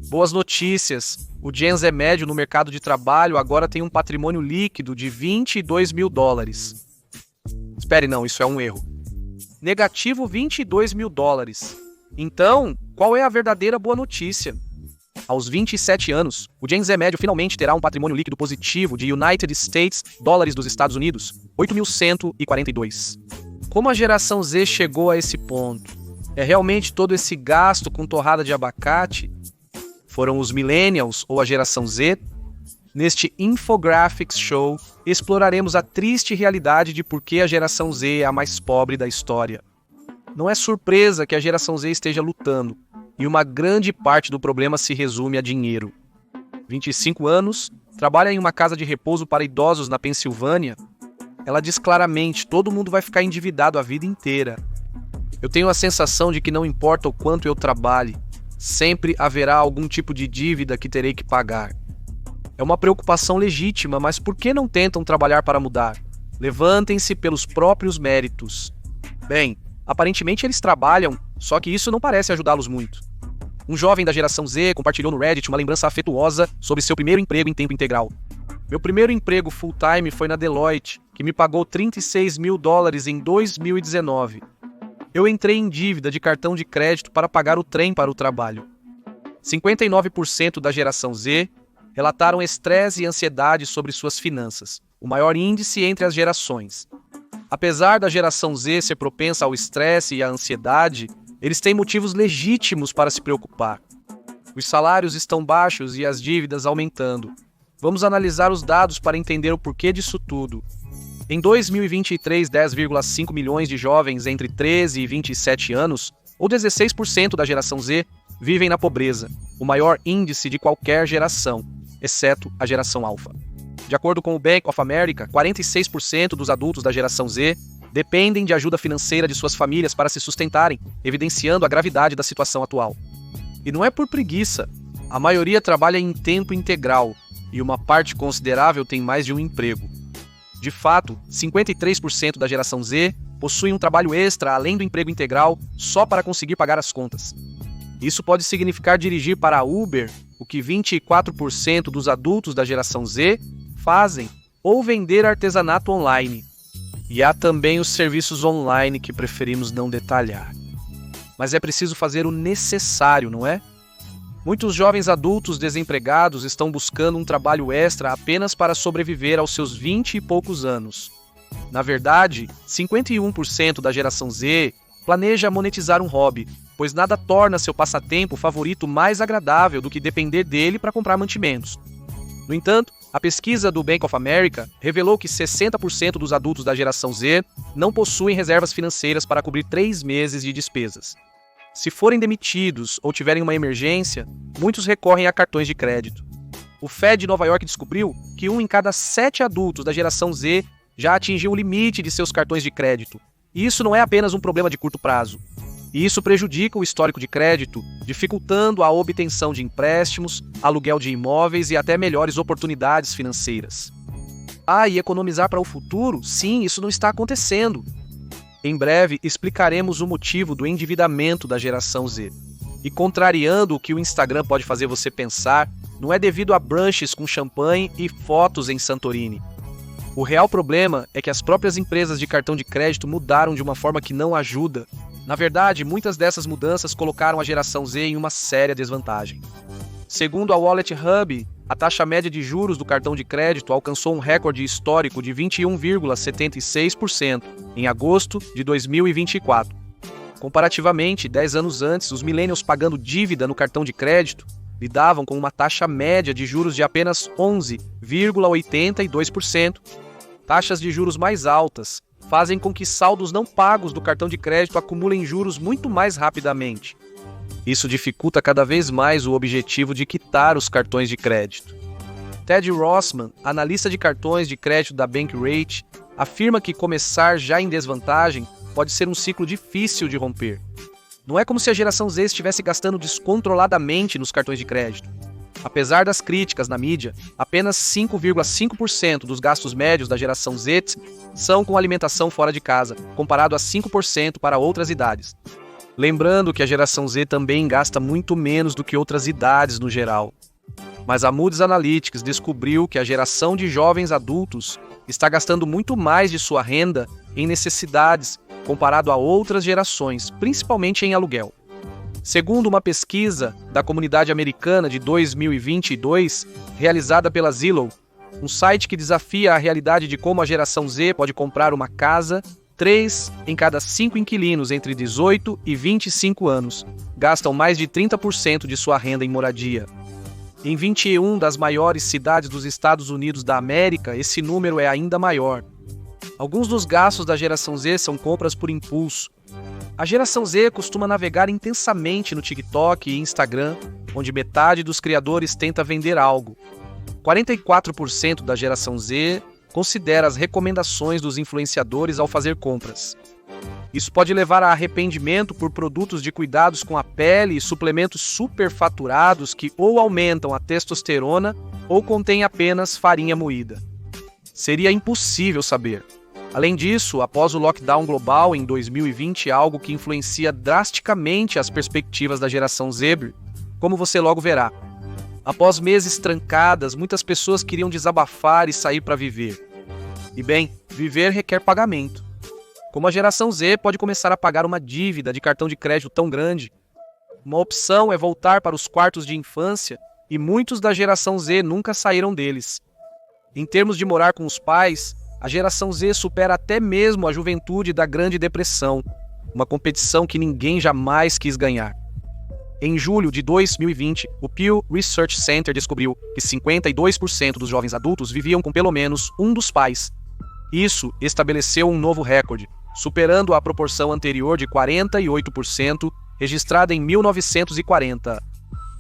Boas notícias! O Gen Z médio no mercado de trabalho agora tem um patrimônio líquido de 22 mil dólares. Espere, não, isso é um erro. Negativo 22 mil dólares. Então, qual é a verdadeira boa notícia? Aos 27 anos, o Gen Z médio finalmente terá um patrimônio líquido positivo de United States dólares dos Estados Unidos, 8.142. Como a geração Z chegou a esse ponto? É realmente todo esse gasto com torrada de abacate? Foram os Millennials ou a geração Z? Neste Infographics Show, exploraremos a triste realidade de por que a geração Z é a mais pobre da história. Não é surpresa que a geração Z esteja lutando, e uma grande parte do problema se resume a dinheiro. 25 anos, trabalha em uma casa de repouso para idosos na Pensilvânia. Ela diz claramente: todo mundo vai ficar endividado a vida inteira. Eu tenho a sensação de que não importa o quanto eu trabalhe, sempre haverá algum tipo de dívida que terei que pagar. É uma preocupação legítima, mas por que não tentam trabalhar para mudar? Levantem-se pelos próprios méritos. Bem, aparentemente eles trabalham, só que isso não parece ajudá-los muito. Um jovem da geração Z compartilhou no Reddit uma lembrança afetuosa sobre seu primeiro emprego em tempo integral. Meu primeiro emprego full-time foi na Deloitte, que me pagou 36 mil dólares em 2019. Eu entrei em dívida de cartão de crédito para pagar o trem para o trabalho. 59% da geração Z relataram estresse e ansiedade sobre suas finanças, o maior índice entre as gerações. Apesar da geração Z ser propensa ao estresse e à ansiedade, eles têm motivos legítimos para se preocupar. Os salários estão baixos e as dívidas aumentando. Vamos analisar os dados para entender o porquê disso tudo. Em 2023, 10,5 milhões de jovens entre 13 e 27 anos, ou 16% da geração Z, vivem na pobreza, o maior índice de qualquer geração, exceto a geração Alpha. De acordo com o Bank of America, 46% dos adultos da geração Z dependem de ajuda financeira de suas famílias para se sustentarem, evidenciando a gravidade da situação atual. E não é por preguiça. A maioria trabalha em tempo integral, e uma parte considerável tem mais de um emprego. De fato, 53% da geração Z possui um trabalho extra além do emprego integral só para conseguir pagar as contas. Isso pode significar dirigir para a Uber, o que 24% dos adultos da geração Z fazem, ou vender artesanato online. E há também os serviços online que preferimos não detalhar. Mas é preciso fazer o necessário, não é? Muitos jovens adultos desempregados estão buscando um trabalho extra apenas para sobreviver aos seus 20 e poucos anos. Na verdade, 51% da geração Z planeja monetizar um hobby, pois nada torna seu passatempo favorito mais agradável do que depender dele para comprar mantimentos. No entanto, a pesquisa do Bank of America revelou que 60% dos adultos da geração Z não possuem reservas financeiras para cobrir 3 meses de despesas. Se forem demitidos ou tiverem uma emergência, muitos recorrem a cartões de crédito. O Fed de Nova York descobriu que 1 em cada 7 adultos da geração Z já atingiu o limite de seus cartões de crédito. E isso não é apenas um problema de curto prazo. E isso prejudica o histórico de crédito, dificultando a obtenção de empréstimos, aluguel de imóveis e até melhores oportunidades financeiras. E economizar para o futuro? Sim, isso não está acontecendo. Em breve, explicaremos o motivo do endividamento da geração Z. E contrariando o que o Instagram pode fazer você pensar, não é devido a brunches com champanhe e fotos em Santorini. O real problema é que as próprias empresas de cartão de crédito mudaram de uma forma que não ajuda. Na verdade, muitas dessas mudanças colocaram a geração Z em uma séria desvantagem. Segundo a Wallet Hub, a taxa média de juros do cartão de crédito alcançou um recorde histórico de 21,76% em agosto de 2024. Comparativamente, 10 anos antes, os millennials pagando dívida no cartão de crédito lidavam com uma taxa média de juros de apenas 11,82%. Taxas de juros mais altas fazem com que saldos não pagos do cartão de crédito acumulem juros muito mais rapidamente. Isso dificulta cada vez mais o objetivo de quitar os cartões de crédito. Ted Rossman, analista de cartões de crédito da Bankrate, afirma que começar já em desvantagem pode ser um ciclo difícil de romper. Não é como se a geração Z estivesse gastando descontroladamente nos cartões de crédito. Apesar das críticas na mídia, apenas 5,5% dos gastos médios da geração Z são com alimentação fora de casa, comparado a 5% para outras idades. Lembrando que a geração Z também gasta muito menos do que outras idades no geral. Mas a Moody's Analytics descobriu que a geração de jovens adultos está gastando muito mais de sua renda em necessidades comparado a outras gerações, principalmente em aluguel. Segundo uma pesquisa da comunidade americana de 2022, realizada pela Zillow, um site que desafia a realidade de como a geração Z pode comprar uma casa, 3 em cada 5 inquilinos entre 18 e 25 anos gastam mais de 30% de sua renda em moradia. Em 21 das maiores cidades dos Estados Unidos da América, esse número é ainda maior. Alguns dos gastos da geração Z são compras por impulso. A geração Z costuma navegar intensamente no TikTok e Instagram, onde metade dos criadores tenta vender algo. 44% da geração Z considera as recomendações dos influenciadores ao fazer compras. Isso pode levar a arrependimento por produtos de cuidados com a pele e suplementos superfaturados que ou aumentam a testosterona ou contêm apenas farinha moída. Seria impossível saber. Além disso, após o lockdown global em 2020, algo que influencia drasticamente as perspectivas da geração Z, como você logo verá. Após meses trancadas, muitas pessoas queriam desabafar e sair para viver. E bem, viver requer pagamento. Como a geração Z pode começar a pagar uma dívida de cartão de crédito tão grande? Uma opção é voltar para os quartos de infância e muitos da geração Z nunca saíram deles. Em termos de morar com os pais, a geração Z supera até mesmo a juventude da Grande Depressão, uma competição que ninguém jamais quis ganhar. Em julho de 2020, o Pew Research Center descobriu que 52% dos jovens adultos viviam com pelo menos um dos pais. Isso estabeleceu um novo recorde, superando a proporção anterior de 48%, registrada em 1940.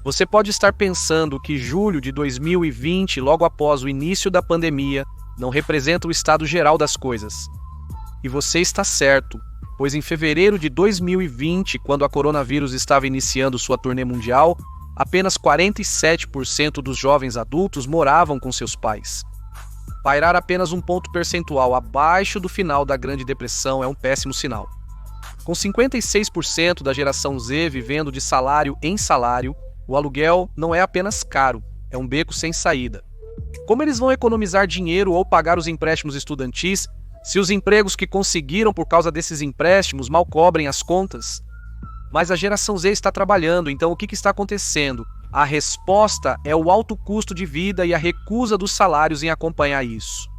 Você pode estar pensando que julho de 2020, logo após o início da pandemia, não representa o estado geral das coisas. E você está certo, pois em fevereiro de 2020, quando a coronavírus estava iniciando sua turnê mundial, apenas 47% dos jovens adultos moravam com seus pais. Pairar apenas um ponto percentual abaixo do final da Grande Depressão é um péssimo sinal. Com 56% da geração Z vivendo de salário em salário, o aluguel não é apenas caro, é um beco sem saída. Como eles vão economizar dinheiro ou pagar os empréstimos estudantis se os empregos que conseguiram por causa desses empréstimos mal cobrem as contas? Mas a geração Z está trabalhando, então o que está acontecendo? A resposta é o alto custo de vida e a recusa dos salários em acompanhar isso.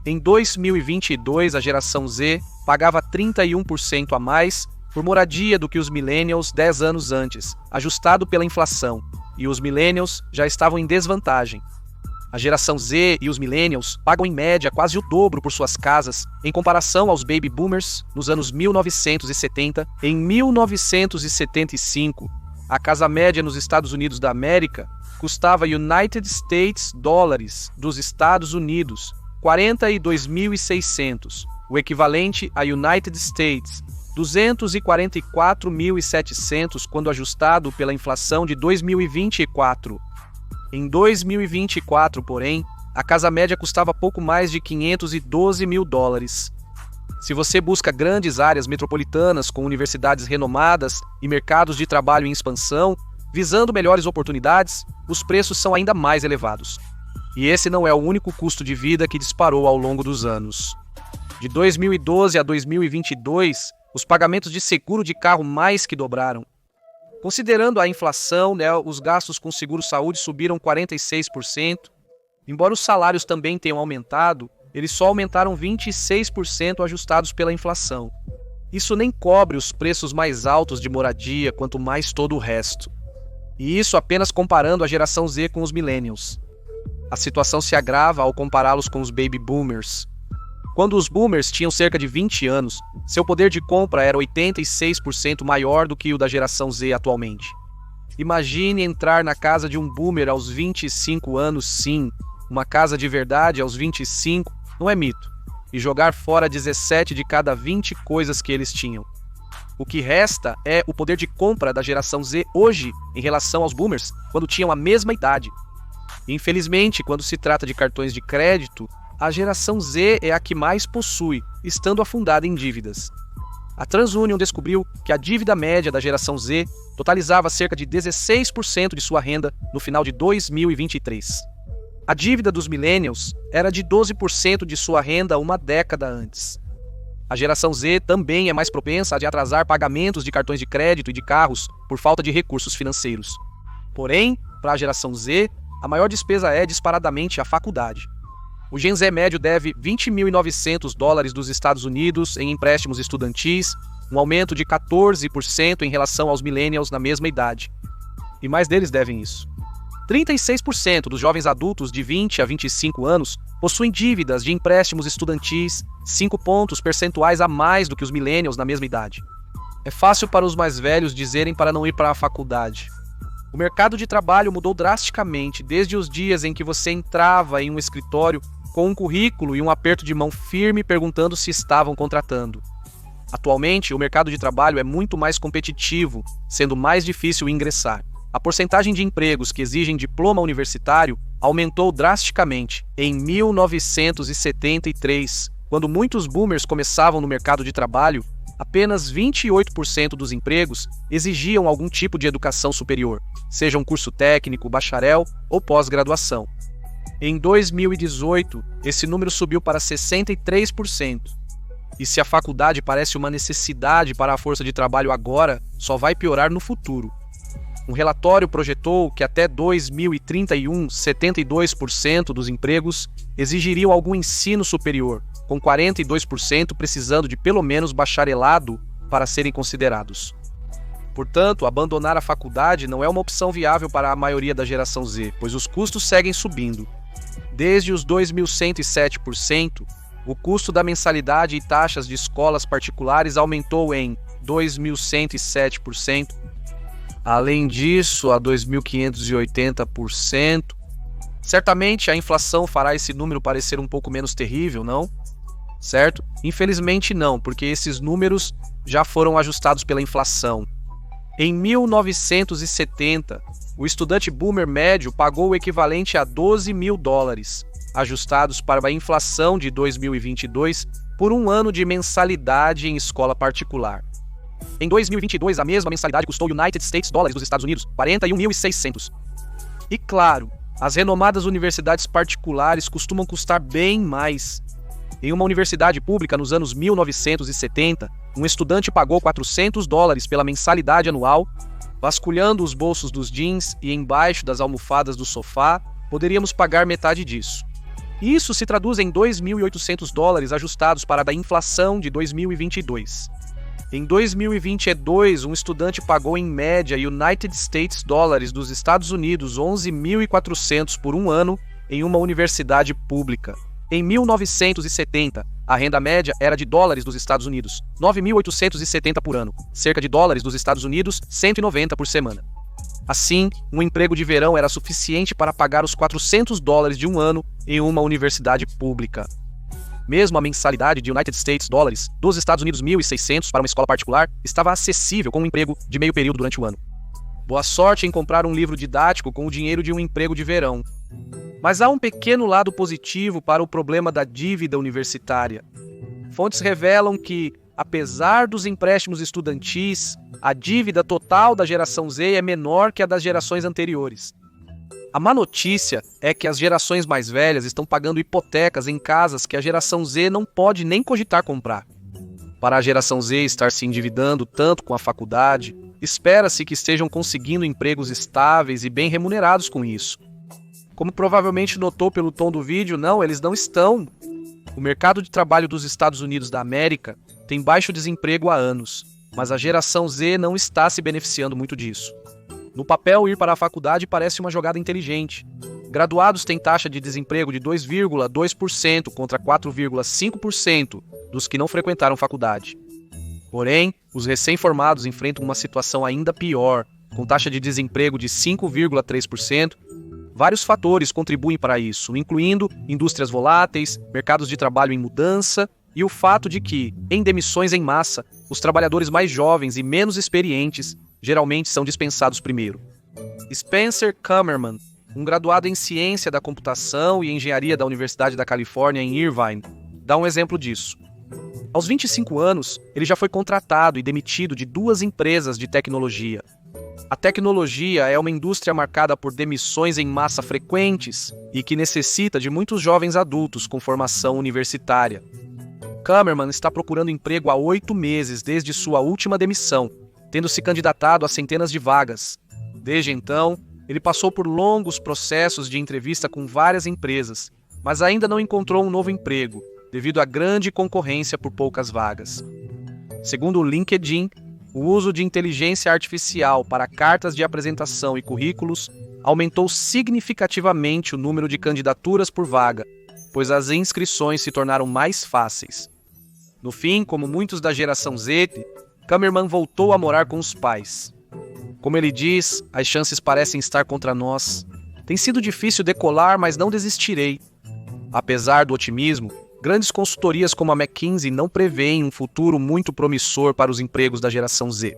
Em 2022, a geração Z pagava 31% a mais por moradia do que os millennials 10 anos antes, ajustado pela inflação, e os millennials já estavam em desvantagem. A geração Z e os millennials pagam em média quase o dobro por suas casas em comparação aos baby boomers nos anos 1970. Em 1975, a casa média nos Estados Unidos da América custava United States dólares dos Estados Unidos, 42.600, o equivalente a United States, 244.700 quando ajustado pela inflação de 2024. Em 2024, porém, a casa média custava pouco mais de 512 mil dólares. Se você busca grandes áreas metropolitanas com universidades renomadas e mercados de trabalho em expansão, visando melhores oportunidades, os preços são ainda mais elevados. E esse não é o único custo de vida que disparou ao longo dos anos. De 2012 a 2022, os pagamentos de seguro de carro mais que dobraram. Considerando a inflação, os gastos com seguro-saúde subiram 46%. Embora os salários também tenham aumentado, eles só aumentaram 26% ajustados pela inflação. Isso nem cobre os preços mais altos de moradia, quanto mais todo o resto. E isso apenas comparando a geração Z com os millennials. A situação se agrava ao compará-los com os baby boomers. Quando os boomers tinham cerca de 20 anos, seu poder de compra era 86% maior do que o da geração Z atualmente. Imagine entrar na casa de um boomer aos 25 anos, sim, uma casa de verdade aos 25, não é mito, e jogar fora 17 de cada 20 coisas que eles tinham. O que resta é o poder de compra da geração Z hoje em relação aos boomers, quando tinham a mesma idade. Infelizmente, quando se trata de cartões de crédito, a geração Z é a que mais possui, estando afundada em dívidas. a TransUnion descobriu que a dívida média da geração Z totalizava cerca de 16% de sua renda no final de 2023. A dívida dos millennials era de 12% de sua renda uma década antes. A geração Z também é mais propensa a atrasar pagamentos de cartões de crédito e de carros por falta de recursos financeiros. Porém, para a geração Z, a maior despesa é disparadamente a faculdade. O Gen Z médio deve $20.900 dos Estados Unidos em empréstimos estudantis, um aumento de 14% em relação aos millennials na mesma idade. E mais deles devem isso. 36% dos jovens adultos de 20 a 25 anos possuem dívidas de empréstimos estudantis, 5 pontos percentuais a mais do que os millennials na mesma idade. É fácil para os mais velhos dizerem para não ir para a faculdade. O mercado de trabalho mudou drasticamente desde os dias em que você entrava em um escritório com um currículo e um aperto de mão firme perguntando se estavam contratando. Atualmente, o mercado de trabalho é muito mais competitivo, sendo mais difícil ingressar. A porcentagem de empregos que exigem diploma universitário aumentou drasticamente em 1973, quando muitos boomers começavam no mercado de trabalho. Apenas 28% dos empregos exigiam algum tipo de educação superior, seja um curso técnico, bacharel ou pós-graduação. Em 2018, esse número subiu para 63%. E se a faculdade parece uma necessidade para a força de trabalho agora, só vai piorar no futuro. Um relatório projetou que até 2031, 72% dos empregos exigiriam algum ensino superior, com 42% precisando de pelo menos bacharelado para serem considerados. Portanto, abandonar a faculdade não é uma opção viável para a maioria da geração Z, pois os custos seguem subindo. Desde os 2.107%, o custo da mensalidade e taxas de escolas particulares aumentou em 2.107%. Além disso, a 2.580%. Certamente a inflação fará esse número parecer um pouco menos terrível, não? Certo? Infelizmente não, porque esses números já foram ajustados pela inflação. Em 1970, o estudante boomer médio pagou o equivalente a $12.000, ajustados para a inflação de 2022, por um ano de mensalidade em escola particular. Em 2022, a mesma mensalidade custou United States Dollars dos Estados Unidos, $41.600. E claro, as renomadas universidades particulares costumam custar bem mais. Em uma universidade pública nos anos 1970, um estudante pagou $400 pela mensalidade anual. Vasculhando os bolsos dos jeans e embaixo das almofadas do sofá, poderíamos pagar metade disso. Isso se traduz em $2.800 ajustados para a da inflação de 2022. Em 2022, um estudante pagou em média United States Dollars dos Estados Unidos 11.400 por um ano em uma universidade pública. Em 1970, a renda média era de dólares dos Estados Unidos, 9.870 por ano, cerca de dólares dos Estados Unidos, 190 por semana. Assim, um emprego de verão era suficiente para pagar os $400 de um ano em uma universidade pública. Mesmo a mensalidade de United States Dollars dos Estados Unidos 1.600 para uma escola particular estava acessível com um emprego de meio período durante o ano. Boa sorte em comprar um livro didático com o dinheiro de um emprego de verão. Mas há um pequeno lado positivo para o problema da dívida universitária. Fontes revelam que, apesar dos empréstimos estudantis, a dívida total da geração Z é menor que a das gerações anteriores. A má notícia é que as gerações mais velhas estão pagando hipotecas em casas que a geração Z não pode nem cogitar comprar. Para a geração Z estar se endividando tanto com a faculdade, espera-se que estejam conseguindo empregos estáveis e bem remunerados com isso. Como provavelmente notou pelo tom do vídeo, não, eles não estão. O mercado de trabalho dos Estados Unidos da América tem baixo desemprego há anos, mas a geração Z não está se beneficiando muito disso. No papel, ir para a faculdade parece uma jogada inteligente. Graduados têm taxa de desemprego de 2,2% contra 4,5% dos que não frequentaram faculdade. Porém, os recém-formados enfrentam uma situação ainda pior, com taxa de desemprego de 5,3%. Vários fatores contribuem para isso, incluindo indústrias voláteis, mercados de trabalho em mudança e o fato de que, em demissões em massa, os trabalhadores mais jovens e menos experientes geralmente são dispensados primeiro. Spencer Kummerman, um graduado em ciência da computação e engenharia da Universidade da Califórnia em Irvine, dá um exemplo disso. Aos 25 anos, ele já foi contratado e demitido de 2 empresas de tecnologia. A tecnologia é uma indústria marcada por demissões em massa frequentes e que necessita de muitos jovens adultos com formação universitária. Kamerman está procurando emprego há 8 meses desde sua última demissão, tendo se candidatado a centenas de vagas. Desde então, ele passou por longos processos de entrevista com várias empresas, mas ainda não encontrou um novo emprego, devido à grande concorrência por poucas vagas. Segundo o LinkedIn, o uso de inteligência artificial para cartas de apresentação e currículos aumentou significativamente o número de candidaturas por vaga, pois as inscrições se tornaram mais fáceis. No fim, como muitos da geração Z, Kamerman voltou a morar com os pais. Como ele diz, as chances parecem estar contra nós. Tem sido difícil decolar, mas não desistirei. Apesar do otimismo, grandes consultorias como a McKinsey não prevêem um futuro muito promissor para os empregos da geração Z.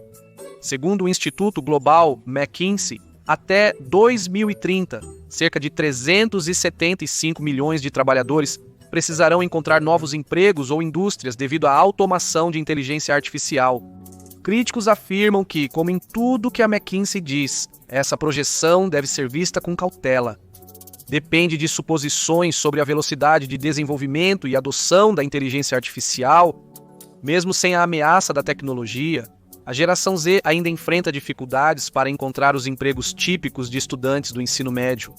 Segundo o Instituto Global McKinsey, até 2030, cerca de 375 milhões de trabalhadores precisarão encontrar novos empregos ou indústrias devido à automação de inteligência artificial. Críticos afirmam que, como em tudo que a McKinsey diz, essa projeção deve ser vista com cautela. Depende de suposições sobre a velocidade de desenvolvimento e adoção da inteligência artificial. Mesmo sem a ameaça da tecnologia, a geração Z ainda enfrenta dificuldades para encontrar os empregos típicos de estudantes do ensino médio.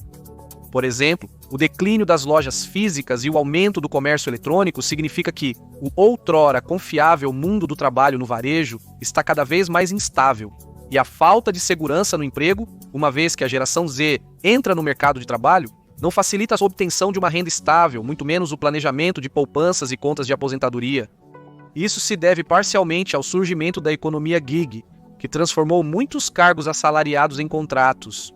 Por exemplo, o declínio das lojas físicas e o aumento do comércio eletrônico significa que o outrora confiável mundo do trabalho no varejo está cada vez mais instável, e a falta de segurança no emprego, uma vez que a geração Z entra no mercado de trabalho, não facilita a obtenção de uma renda estável, muito menos o planejamento de poupanças e contas de aposentadoria. Isso se deve parcialmente ao surgimento da economia gig, que transformou muitos cargos assalariados em contratos.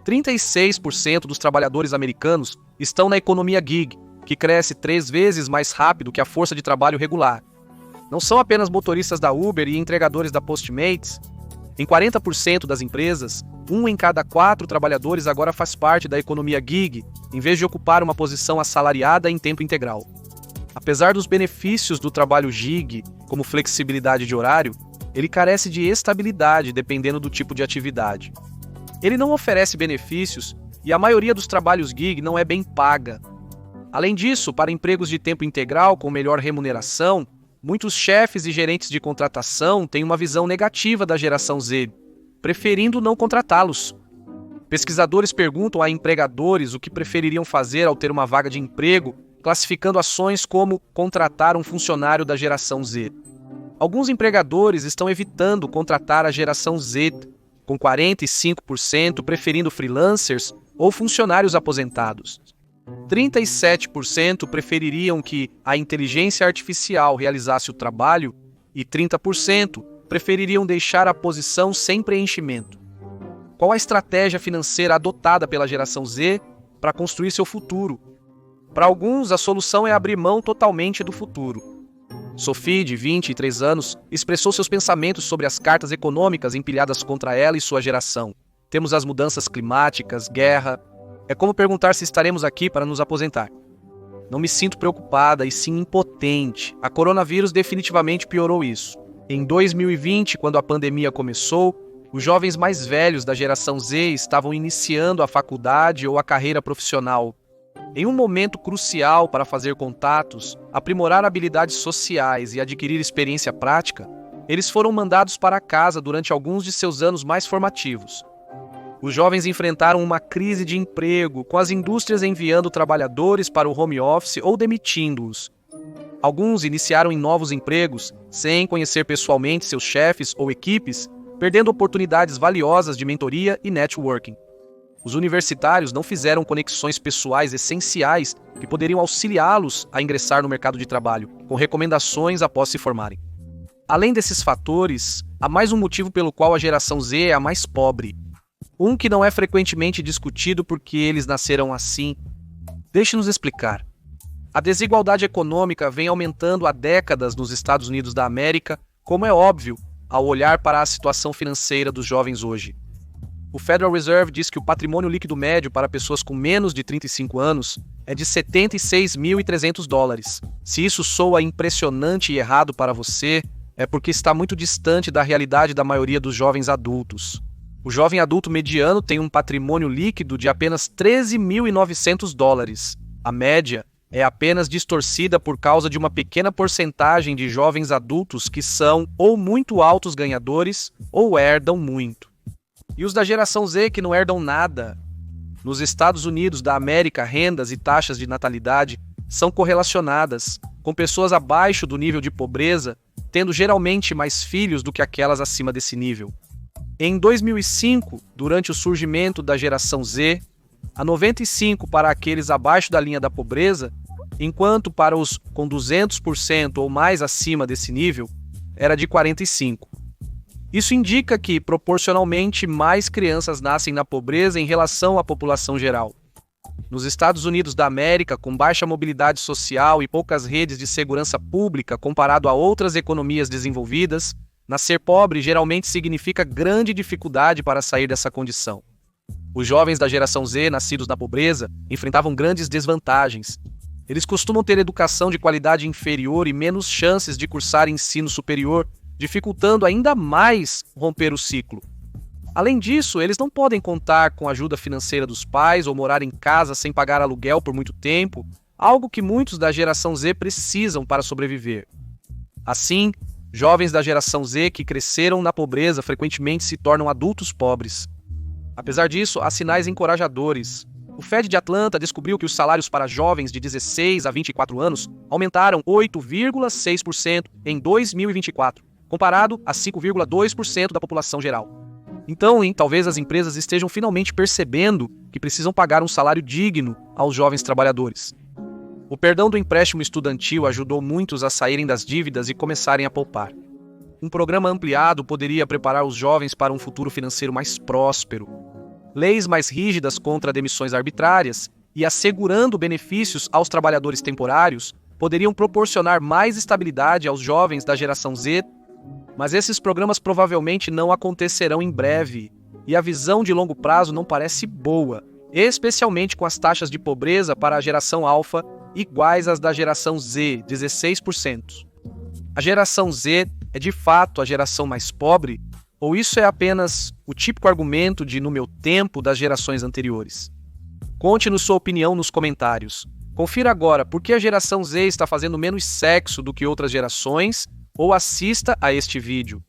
36% dos trabalhadores americanos estão na economia gig, que cresce 3 vezes mais rápido que a força de trabalho regular. Não são apenas motoristas da Uber e entregadores da Postmates. Em 40% das empresas, 1 em cada 4 trabalhadores agora faz parte da economia gig, em vez de ocupar uma posição assalariada em tempo integral. Apesar dos benefícios do trabalho gig, como flexibilidade de horário, ele carece de estabilidade dependendo do tipo de atividade. Ele não oferece benefícios e a maioria dos trabalhos gig não é bem paga. Além disso, para empregos de tempo integral com melhor remuneração, muitos chefes e gerentes de contratação têm uma visão negativa da geração Z, preferindo não contratá-los. Pesquisadores perguntam a empregadores o que prefeririam fazer ao ter uma vaga de emprego, classificando ações como contratar um funcionário da geração Z. Alguns empregadores estão evitando contratar a geração Z, com 45% preferindo freelancers ou funcionários aposentados. 37% prefeririam que a inteligência artificial realizasse o trabalho e 30% prefeririam deixar a posição sem preenchimento. Qual a estratégia financeira adotada pela geração Z para construir seu futuro? Para alguns, a solução é abrir mão totalmente do futuro. Sophie, de 23 anos, expressou seus pensamentos sobre as cartas econômicas empilhadas contra ela e sua geração. Temos as mudanças climáticas, guerra. É como perguntar se estaremos aqui para nos aposentar. Não me sinto preocupada e sim impotente. A coronavírus definitivamente piorou isso. Em 2020, quando a pandemia começou, os jovens mais velhos da geração Z estavam iniciando a faculdade ou a carreira profissional. Em um momento crucial para fazer contatos, aprimorar habilidades sociais e adquirir experiência prática, eles foram mandados para casa durante alguns de seus anos mais formativos. Os jovens enfrentaram uma crise de emprego, com as indústrias enviando trabalhadores para o home office ou demitindo-os. Alguns iniciaram em novos empregos, sem conhecer pessoalmente seus chefes ou equipes, perdendo oportunidades valiosas de mentoria e networking. Os universitários não fizeram conexões pessoais essenciais que poderiam auxiliá-los a ingressar no mercado de trabalho, com recomendações após se formarem. Além desses fatores, há mais um motivo pelo qual a geração Z é a mais pobre. Um que não é frequentemente discutido porque eles nasceram assim. Deixe-nos explicar. A desigualdade econômica vem aumentando há décadas nos Estados Unidos da América, como é óbvio ao olhar para a situação financeira dos jovens hoje. O Federal Reserve diz que o patrimônio líquido médio para pessoas com menos de 35 anos é de 76.300 dólares. Se isso soa impressionante e errado para você, é porque está muito distante da realidade da maioria dos jovens adultos. O jovem adulto mediano tem um patrimônio líquido de apenas 13.900 dólares. A média é apenas distorcida por causa de uma pequena porcentagem de jovens adultos que são ou muito altos ganhadores ou herdam muito. E os da geração Z que não herdam nada? Nos Estados Unidos da América, rendas e taxas de natalidade são correlacionadas, com pessoas abaixo do nível de pobreza tendo geralmente mais filhos do que aquelas acima desse nível. Em 2005, durante o surgimento da geração Z, a 95 para aqueles abaixo da linha da pobreza, enquanto para os com 200% ou mais acima desse nível, era de 45. Isso indica que, proporcionalmente, mais crianças nascem na pobreza em relação à população geral. Nos Estados Unidos da América, com baixa mobilidade social e poucas redes de segurança pública comparado a outras economias desenvolvidas, nascer pobre geralmente significa grande dificuldade para sair dessa condição. Os jovens da geração Z, nascidos na pobreza, enfrentavam grandes desvantagens. Eles costumam ter educação de qualidade inferior e menos chances de cursar ensino superior, dificultando ainda mais romper o ciclo. Além disso, eles não podem contar com a ajuda financeira dos pais ou morar em casa sem pagar aluguel por muito tempo, algo que muitos da geração Z precisam para sobreviver. Assim, jovens da geração Z que cresceram na pobreza frequentemente se tornam adultos pobres. Apesar disso, há sinais encorajadores. O Fed de Atlanta descobriu que os salários para jovens de 16 a 24 anos aumentaram 8,6% em 2024, comparado a 5,2% da população geral. Então, talvez as empresas estejam finalmente percebendo que precisam pagar um salário digno aos jovens trabalhadores. O perdão do empréstimo estudantil ajudou muitos a saírem das dívidas e começarem a poupar. Um programa ampliado poderia preparar os jovens para um futuro financeiro mais próspero. Leis mais rígidas contra demissões arbitrárias e assegurando benefícios aos trabalhadores temporários poderiam proporcionar mais estabilidade aos jovens da geração Z, mas esses programas provavelmente não acontecerão em breve, e a visão de longo prazo não parece boa, especialmente com as taxas de pobreza para a geração alfa iguais às da geração Z, 16%. A geração Z é de fato a geração mais pobre, ou isso é apenas o típico argumento de no meu tempo das gerações anteriores? Conte-nos sua opinião nos comentários. Confira agora por que a geração Z está fazendo menos sexo do que outras gerações, ou assista a este vídeo.